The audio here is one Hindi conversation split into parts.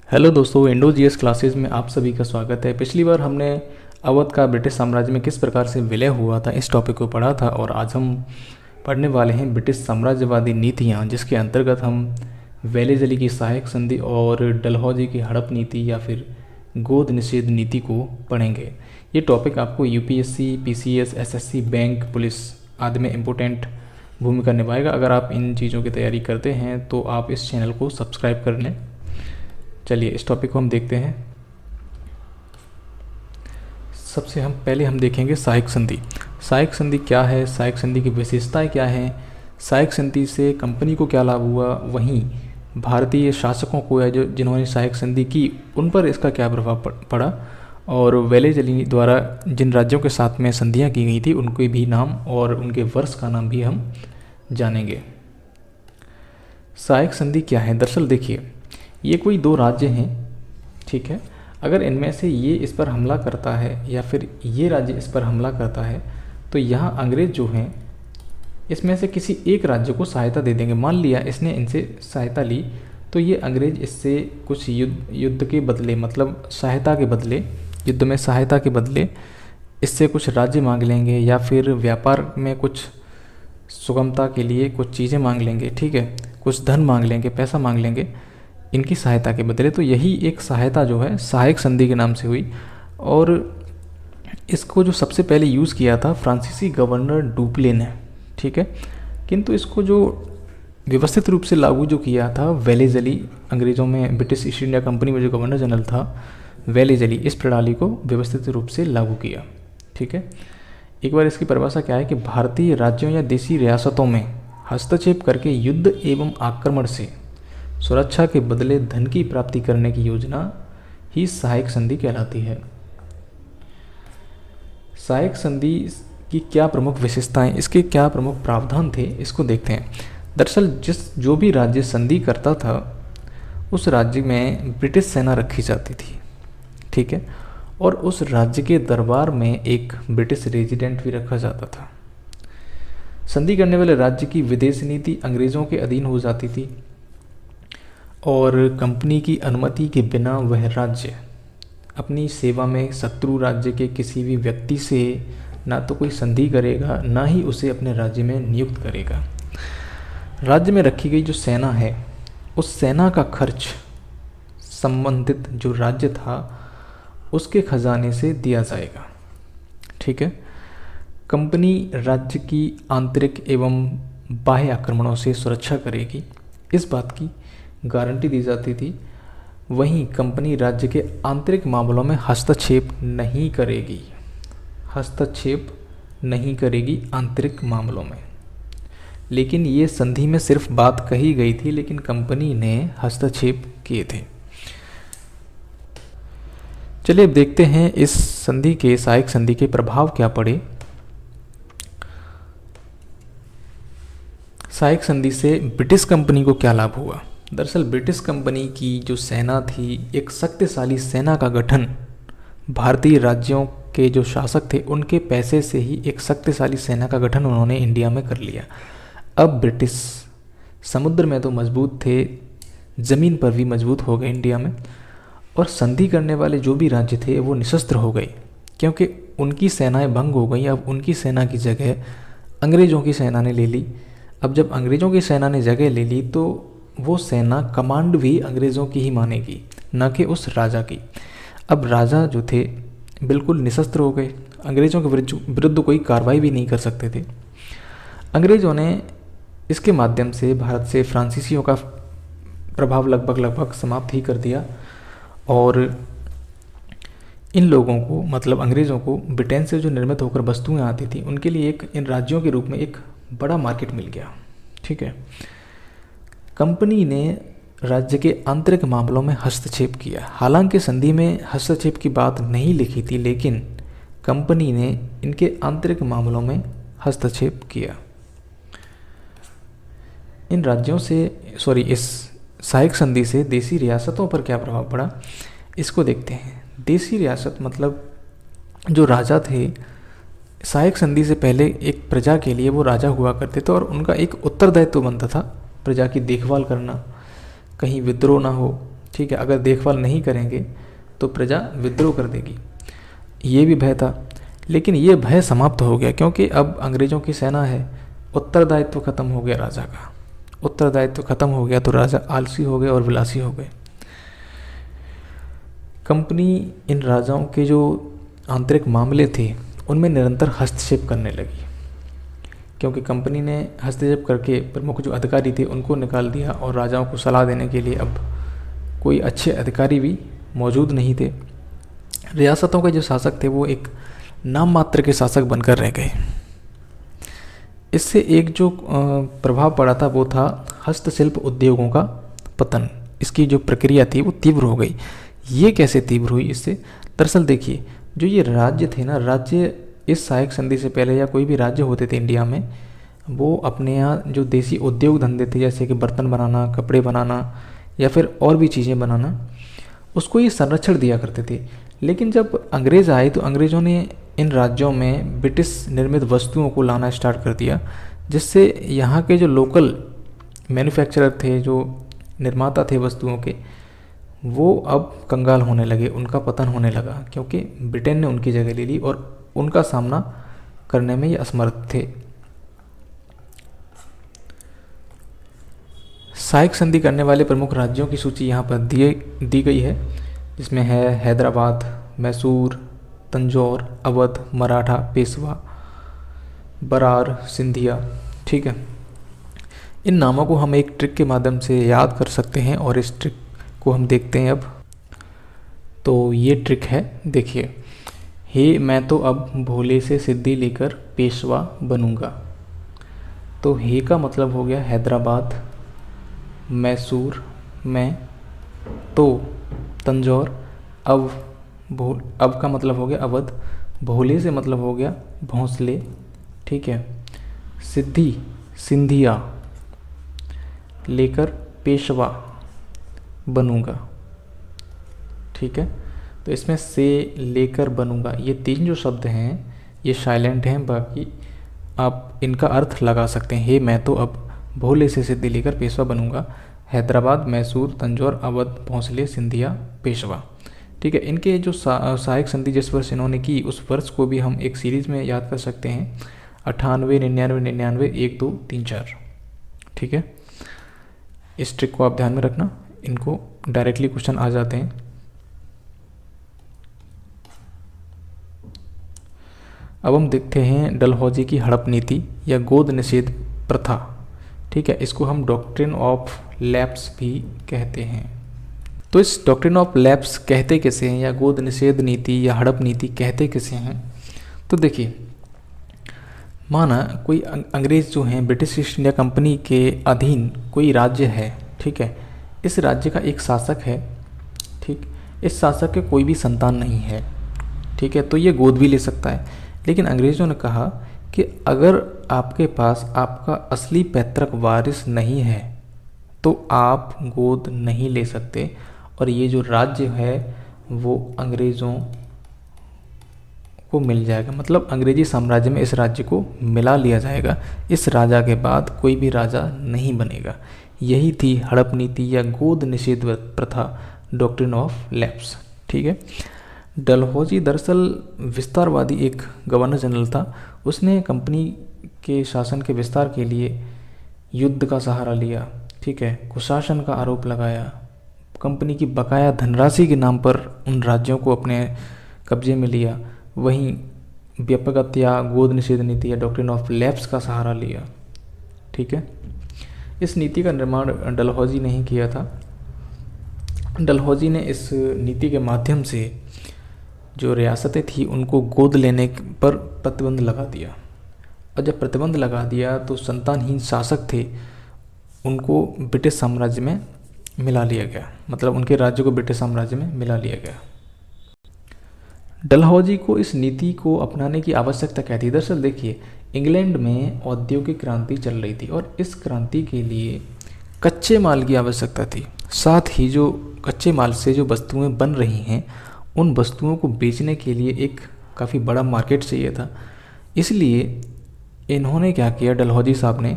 हेलो दोस्तों, इंडो जीएस क्लासेस में आप सभी का स्वागत है। पिछली बार हमने अवध का ब्रिटिश साम्राज्य में किस प्रकार से विलय हुआ था इस टॉपिक को पढ़ा था, और आज हम पढ़ने वाले हैं ब्रिटिश साम्राज्यवादी नीतियाँ, जिसके अंतर्गत हम वेलेजली की सहायक संधि और डलहौजी की हड़प नीति या फिर गोद निषेध नीति को पढ़ेंगे। ये टॉपिक आपको UPSC, PCS, SSC, bank, police आदि में इम्पोर्टेंट भूमिका निभाएगा। अगर आप इन चीज़ों की तैयारी करते हैं तो आप इस चैनल को सब्सक्राइब कर लें। चलिए इस टॉपिक को हम देखते हैं। सबसे पहले हम देखेंगे सहायक संधि। सहायक संधि क्या है, सहायक संधि की विशेषताएं क्या हैं, सहायक संधि से कंपनी को क्या लाभ हुआ, वहीं भारतीय शासकों को या जो जिन्होंने सहायक संधि की उन पर इसका क्या प्रभाव पड़ा, और वेलेजली द्वारा जिन राज्यों के साथ में संधियां की गई थी उनके भी नाम और उनके वर्ष का नाम भी हम जानेंगे। सहायक संधि क्या है? दरअसल देखिए, ये कोई दो राज्य हैं, ठीक है। अगर इनमें से ये इस पर हमला करता है या फिर ये राज्य इस पर हमला करता है तो यहाँ अंग्रेज जो हैं इसमें से किसी एक राज्य को सहायता दे देंगे। मान लिया इसने इनसे सहायता ली तो ये अंग्रेज इससे कुछ युद्ध के बदले, मतलब सहायता के बदले, युद्ध में सहायता के बदले इससे कुछ राज्य मांग लेंगे या फिर व्यापार में कुछ सुगमता के लिए कुछ चीज़ें मांग लेंगे, ठीक है, कुछ धन मांग लेंगे, पैसा मांग लेंगे इनकी सहायता के बदले। तो यही एक सहायता जो है सहायक संधि के नाम से हुई, और इसको जो सबसे पहले यूज़ किया था फ्रांसीसी गवर्नर डुप्ले ने, ठीक है। किंतु इसको जो व्यवस्थित रूप से लागू जो किया था वेलेजली, अंग्रेज़ों में ब्रिटिश ईस्ट इंडिया कंपनी में जो गवर्नर जनरल था वेलेजली, इस प्रणाली को व्यवस्थित रूप से लागू किया, ठीक है। एक बार इसकी परिभाषा क्या है कि भारतीय राज्यों या देशी रियासतों में हस्तक्षेप करके युद्ध एवं आक्रमण से सुरक्षा के बदले धन की प्राप्ति करने की योजना ही सहायक संधि कहलाती है। सहायक संधि की क्या प्रमुख विशेषताएं, इसके क्या प्रमुख प्रावधान थे, इसको देखते हैं। दरअसल जो भी राज्य संधि करता था उस राज्य में ब्रिटिश सेना रखी जाती थी, ठीक है, और उस राज्य के दरबार में एक ब्रिटिश रेजिडेंट भी रखा जाता था। संधि करने वाले राज्य की विदेश नीति अंग्रेज़ों के अधीन हो जाती थी, और कंपनी की अनुमति के बिना वह राज्य अपनी सेवा में शत्रु राज्य के किसी भी व्यक्ति से ना तो कोई संधि करेगा, ना ही उसे अपने राज्य में नियुक्त करेगा। राज्य में रखी गई जो सेना है उस सेना का खर्च संबंधित जो राज्य था उसके खजाने से दिया जाएगा, ठीक है। कंपनी राज्य की आंतरिक एवं बाह्य आक्रमणों से सुरक्षा करेगी, इस बात की गारंटी दी जाती थी। वहीं कंपनी राज्य के आंतरिक मामलों में हस्तक्षेप नहीं करेगी, हस्तक्षेप नहीं करेगी आंतरिक मामलों में। लेकिन ये संधि में सिर्फ बात कही गई थी, लेकिन कंपनी ने हस्तक्षेप किए थे। चलिए अब देखते हैं इस संधि के, सहायक संधि के प्रभाव क्या पड़े। सहायक संधि से ब्रिटिश कंपनी को क्या लाभ हुआ? दरअसल ब्रिटिश कंपनी की जो सेना थी, एक शक्तिशाली सेना का गठन भारतीय राज्यों के जो शासक थे उनके पैसे से ही एक शक्तिशाली सेना का गठन उन्होंने इंडिया में कर लिया। अब ब्रिटिश समुद्र में तो मजबूत थे, ज़मीन पर भी मजबूत हो गए इंडिया में, और संधि करने वाले जो भी राज्य थे वो निशस्त्र हो गए, क्योंकि उनकी सेनाएं भंग हो गई। अब उनकी सेना की जगह अंग्रेज़ों की सेना ने ले ली। अब जब अंग्रेज़ों की सेना ने जगह ले ली तो वो सेना कमांड भी अंग्रेज़ों की ही मानेगी, न कि उस राजा की। अब राजा जो थे बिल्कुल निशस्त्र हो गए, अंग्रेज़ों के विरुद्ध कोई कार्रवाई भी नहीं कर सकते थे। अंग्रेज़ों ने इसके माध्यम से भारत से फ्रांसीसियों का प्रभाव लगभग समाप्त ही कर दिया, और इन लोगों को, मतलब अंग्रेज़ों को, ब्रिटेन से जो निर्मित होकर वस्तुएं आती थी उनके लिए एक इन राज्यों के रूप में एक बड़ा मार्केट मिल गया, ठीक है। कंपनी ने राज्य के आंतरिक मामलों में हस्तक्षेप किया। हालांकि संधि में हस्तक्षेप की बात नहीं लिखी थी, लेकिन कंपनी ने इनके आंतरिक मामलों में हस्तक्षेप किया। इन राज्यों से, इस सहायक संधि से देशी रियासतों पर क्या प्रभाव पड़ा, इसको देखते हैं। देशी रियासत मतलब जो राजा थे, सहायक संधि से पहले एक प्रजा के लिए वो राजा हुआ करते थे, और उनका एक उत्तरदायित्व बनता था प्रजा की देखभाल करना, कहीं विद्रोह ना हो, ठीक है, अगर देखभाल नहीं करेंगे तो प्रजा विद्रोह कर देगी, ये भी भय था। लेकिन ये भय समाप्त हो गया क्योंकि अब अंग्रेज़ों की सेना है, उत्तरदायित्व खत्म हो गया राजा का। उत्तरदायित्व खत्म हो गया तो राजा आलसी हो गए और विलासी हो गए। कंपनी इन राजाओं के जो आंतरिक मामले थे उनमें निरंतर हस्तक्षेप करने लगी, क्योंकि कंपनी ने हस्तक्षेप करके प्रमुख जो अधिकारी थे उनको निकाल दिया और राजाओं को सलाह देने के लिए अब कोई अच्छे अधिकारी भी मौजूद नहीं थे। रियासतों के जो शासक थे वो एक नाम मात्र के शासक बनकर रह गए। इससे एक जो प्रभाव पड़ा था वो था हस्तशिल्प उद्योगों का पतन। इसकी जो प्रक्रिया थी वो तीव्र हो गई। ये कैसे तीव्र हुई इससे? दरअसल देखिए, जो ये राज्य थे ना, राज्य इस सहायक संधि से पहले या कोई भी राज्य होते थे इंडिया में, वो अपने यहाँ जो देसी उद्योग धंधे थे जैसे कि बर्तन बनाना, कपड़े बनाना या फिर और भी चीज़ें बनाना, उसको ये संरक्षण दिया करते थे। लेकिन जब अंग्रेज़ आए तो अंग्रेज़ों ने इन राज्यों में ब्रिटिश निर्मित वस्तुओं को लाना स्टार्ट कर दिया, जिससे यहाँ के जो लोकल मैन्युफैक्चरर थे, जो निर्माता थे वस्तुओं के, वो अब कंगाल होने लगे, उनका पतन होने लगा क्योंकि ब्रिटेन ने उनकी जगह ले ली और उनका सामना करने में ये असमर्थ थे। सहायक संधि करने वाले प्रमुख राज्यों की सूची यहाँ पर दी गई है, जिसमें है हैदराबाद, मैसूर, तंजौर, अवध, मराठा, पेशवा, बरार, सिंधिया। ठीक है, इन नामों को हम एक ट्रिक के माध्यम से याद कर सकते हैं और इस ट्रिक को हम देखते हैं अब। तो ये ट्रिक है, देखिए, हे मैं तो अब भोले से सिद्धि लेकर पेशवा बनूंगा। तो हे का मतलब हो गया हैदराबाद, मैसूर में, तो तंजौर, अब का मतलब हो गया अवध, भोले से मतलब हो गया भोंसले, ठीक है, सिद्धि सिंधिया लेकर पेशवा बनूंगा। ठीक है, तो इसमें से लेकर बनूंगा, ये तीन जो शब्द हैं ये साइलेंट हैं, बाकी आप इनका अर्थ लगा सकते हैं। हे मैं तो अब भोले से सिद्धि लेकर पेशवा बनूंगा, हैदराबाद, मैसूर, तंजौर, अवध, भोंसले, सिंधिया, पेशवा। ठीक है, इनके जो सहायक संधि जिस वर्ष इन्होंने की उस वर्ष को भी हम एक सीरीज में याद कर सकते हैं, 98, 99, 99, 1, 2, 3, 4। ठीक है, इस ट्रिक को आप ध्यान में रखना, इनको डायरेक्टली क्वेश्चन आ जाते हैं। अब हम देखते हैं डलहौजी की हड़प नीति या गोद निषेध प्रथा। ठीक है, इसको हम डॉक्ट्रिन ऑफ लैप्स भी कहते हैं। तो इस डॉक्ट्रिन ऑफ लैप्स कहते कैसे हैं, या गोद निषेध नीति या हड़प नीति कहते कैसे हैं? तो देखिए, माना कोई अंग्रेज़ जो हैं ब्रिटिश ईस्ट इंडिया कंपनी के अधीन कोई राज्य है, ठीक है, इस राज्य का एक शासक है, ठीक, इस शासक के कोई भी संतान नहीं है, ठीक है, तो ये गोद भी ले सकता है। लेकिन अंग्रेज़ों ने कहा कि अगर आपके पास आपका असली पैतृक वारिस नहीं है तो आप गोद नहीं ले सकते, और ये जो राज्य है वो अंग्रेज़ों को मिल जाएगा, मतलब अंग्रेजी साम्राज्य में इस राज्य को मिला लिया जाएगा। इस राजा के बाद कोई भी राजा नहीं बनेगा। यही थी हड़प नीति या गोद निषेध प्रथा, डॉक्ट्रिन ऑफ लैप्स। ठीक है, डलहौजी दरअसल विस्तारवादी एक गवर्नर जनरल था। उसने कंपनी के शासन के विस्तार के लिए युद्ध का सहारा लिया, ठीक है, कुशासन का आरोप लगाया, कंपनी की बकाया धनराशि के नाम पर उन राज्यों को अपने कब्जे में लिया, वहीं व्यापक या गोद निषेध नीति या डॉक्ट्रिन ऑफ लैप्स का सहारा लिया। ठीक है, इस नीति का निर्माण डलहौजी ने ही किया था। डलहौजी ने इस नीति के माध्यम से जो रियासतें थी उनको गोद लेने पर प्रतिबंध लगा दिया, और जब प्रतिबंध लगा दिया तो संतानहीन शासक थे उनको ब्रिटिश साम्राज्य में मिला लिया गया, मतलब उनके राज्य को ब्रिटिश साम्राज्य में मिला लिया गया। डलहौजी को इस नीति को अपनाने की आवश्यकता क्या थी? दरअसल देखिए, इंग्लैंड में औद्योगिक क्रांति चल रही थी और इस क्रांति के लिए कच्चे माल की आवश्यकता थी। साथ ही जो कच्चे माल से जो वस्तुएं बन रही हैं उन वस्तुओं को बेचने के लिए एक काफ़ी बड़ा मार्केट चाहिए था। इसलिए इन्होंने क्या किया, डलहौजी साहब ने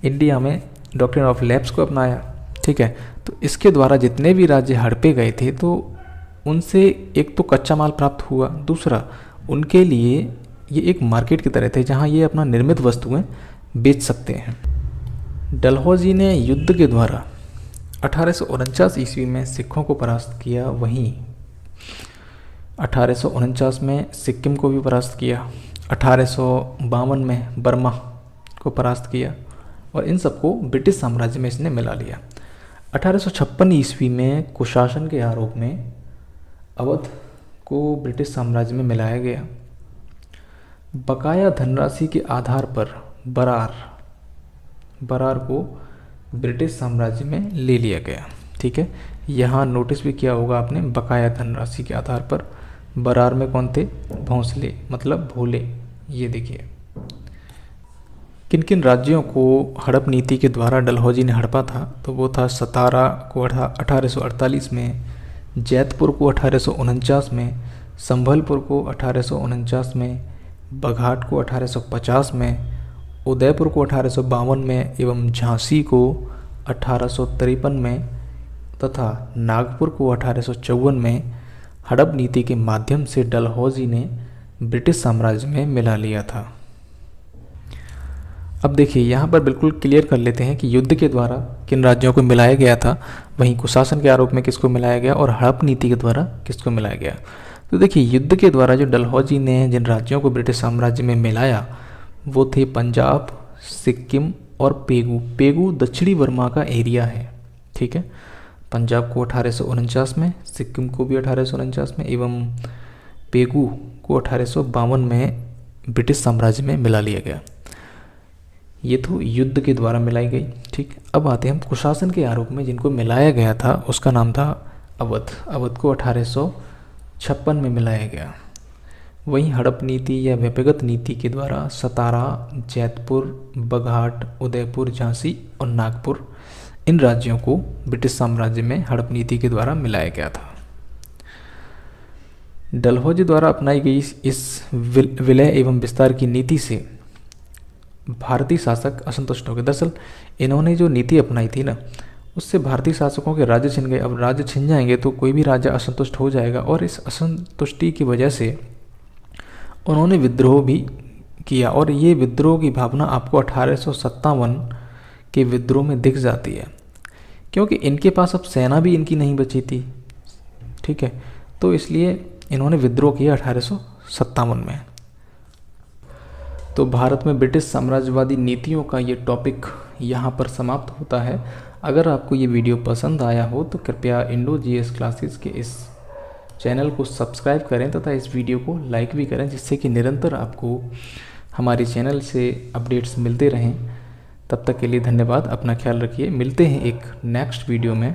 इंडिया में डॉक्ट्रिन ऑफ लैप्स को अपनाया। ठीक है, तो इसके द्वारा जितने भी राज्य हड़पे गए थे तो उनसे एक तो कच्चा माल प्राप्त हुआ, दूसरा उनके लिए ये एक मार्केट की तरह थे जहाँ ये अपना निर्मित वस्तुएं बेच सकते हैं। डलहौजी ने युद्ध के द्वारा 1849 ईस्वी में सिखों को परास्त किया, वहीं 1849 में सिक्किम को भी परास्त किया, 1852 में बर्मा को परास्त किया और इन सबको ब्रिटिश साम्राज्य में इसने मिला लिया। 1856 ईस्वी में कुशासन के आरोप में अवध को ब्रिटिश साम्राज्य में मिलाया गया। बकाया धनराशि के आधार पर बरार को ब्रिटिश साम्राज्य में ले लिया गया। ठीक है, यहाँ नोटिस भी किया होगा आपने, बकाया धनराशि के आधार पर बरार में कौन थे? भोंसले, मतलब भोले। ये देखिए किन किन राज्यों को हड़प नीति के द्वारा डलहौजी ने हड़पा था, तो वो था सतारा को 1848 में, जैतपुर को 1849 में, संभलपुर को 1849 में, बघाट को 1850 में, उदयपुर को 1852 में एवं झांसी को 1853 में तथा नागपुर को 1854 में हड़प नीति के माध्यम से डलहौजी ने ब्रिटिश साम्राज्य में मिला लिया था। अब देखिए यहाँ पर बिल्कुल क्लियर कर लेते हैं कि युद्ध के द्वारा किन राज्यों को मिलाया गया था, वहीं कुशासन के आरोप में किसको मिलाया गया और हड़प नीति के द्वारा किसको मिलाया गया। तो देखिए युद्ध के द्वारा जो डलहौजी ने जिन राज्यों को ब्रिटिश साम्राज्य में मिलाया वो थे पंजाब, सिक्किम और पेगू दक्षिणी बर्मा का एरिया है। ठीक है, पंजाब को 1849 में, सिक्किम को भी 1849 में एवं पेगू को 1852 में ब्रिटिश साम्राज्य में मिला लिया गया। ये तो युद्ध के द्वारा मिलाई गई। ठीक, अब आते हैं हम कुशासन के आरोप में जिनको मिलाया गया था, उसका नाम था अवध। अवध को 1856 में मिलाया गया। वहीं हड़प नीति या व्यक्तिगत नीति के द्वारा सतारा, जैतपुर, बघाट, उदयपुर, झांसी और नागपुर इन राज्यों को ब्रिटिश साम्राज्य में हड़प नीति के द्वारा मिलाया गया था। डलहौजी द्वारा अपनाई गई इस विलय एवं विस्तार की नीति से भारतीय शासक असंतुष्ट हो गए। दरअसल इन्होंने जो नीति अपनाई थी ना, उससे भारतीय शासकों के राज्य छिन गए। अब राज्य छिन जाएंगे तो कोई भी राजा असंतुष्ट हो जाएगा और इस असंतुष्टि की वजह से उन्होंने विद्रोह भी किया और ये विद्रोह की भावना आपको 1857 के विद्रोह में दिख जाती है, क्योंकि इनके पास अब सेना भी इनकी नहीं बची थी। ठीक है, तो इसलिए इन्होंने विद्रोह किया 1857 में। तो भारत में ब्रिटिश साम्राज्यवादी नीतियों का ये टॉपिक यहाँ पर समाप्त होता है। अगर आपको ये वीडियो पसंद आया हो तो कृपया इंडो जीएस क्लासेस के इस चैनल को सब्सक्राइब करें तथा इस वीडियो को लाइक भी करें, जिससे कि निरंतर आपको हमारे चैनल से अपडेट्स मिलते रहें। तब तक के लिए धन्यवाद, अपना ख्याल रखिए। मिलते हैं एक नेक्स्ट वीडियो में।